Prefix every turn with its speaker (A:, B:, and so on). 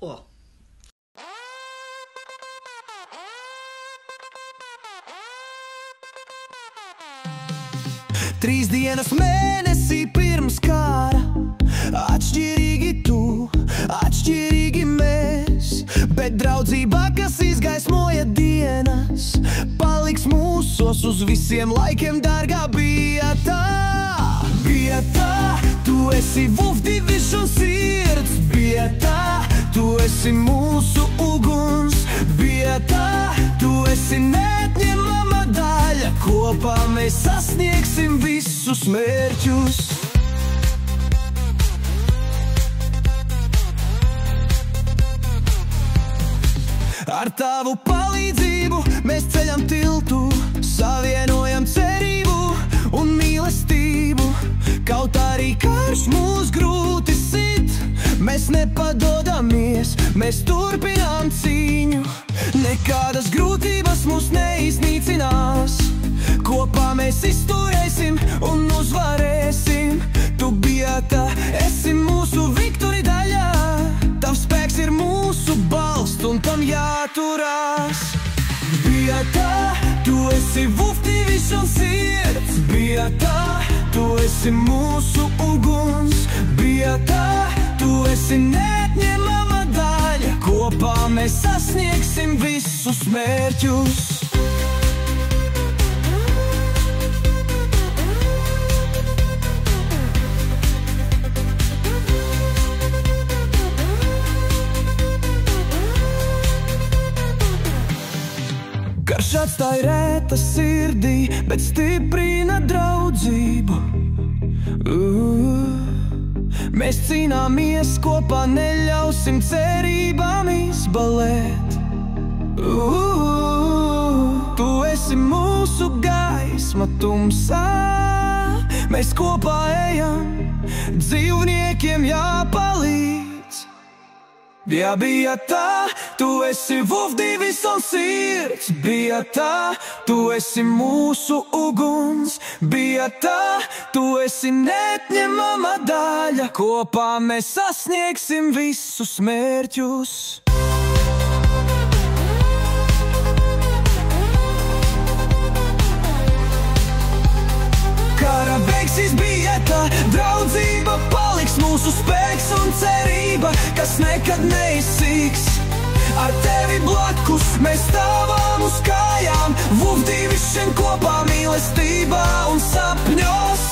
A: O.
B: Trīs dienas mēnesī pirms kara, atšķirīgi tu, atšķirīgi mēs, bet draudzībā, kas izgaismoja dienas, paliks mūsos uz visiem laikiem dārgā. Bija tā, tu esi Wolf Division sirds, bija tā, tu esi mūsu uguns, bija tā, tu esi neatņemama daļa, kopā mēs sasniegsim visus mērķus. Ar tavu palīdzību mēs ceļam tiltu, savienojam cerību un mīlestību. Kaut arī karš mūs grūti sit, mēs nepadodamies, mēs turpinām cīņu. Nekādas grūtības mūs neiznīcinās, kopā mēs izturēsim un uzvarēsim. Tu Biata, esi mūsu viktori daļā, tavs spēks ir mūsu balsts un tam jāturās. Biata, tu esi Wolf Division sirds, Biata, tu esi mūsu uguns, Biata, tu esi neatņemama daļa, kopā mēs sasniegsim visus mērķus. Karš atstāja rēta sirdī, bet stiprina draudzību. Mēs cīnāmies kopā, neļausim cerībām izbalēt. Tu esi mūsu gaisma tumsā, mēs kopā ejam, dzīvniekiem jāpalīdz. Bija tā, tu esi Wolf Division sirds, bija tā, tu esi mūsu uguns, bija tā, tu esi neatņemama daļa, kopā mēs sasniegsim visus mērķus. Kara beigsies Biata, draudzība paliks mūsu spēks un cerība, kas nekad neizsīks. Ar tevi blakus mēs stāvām uz kājām, Wolf Division kopā mīlestībā un sapņos.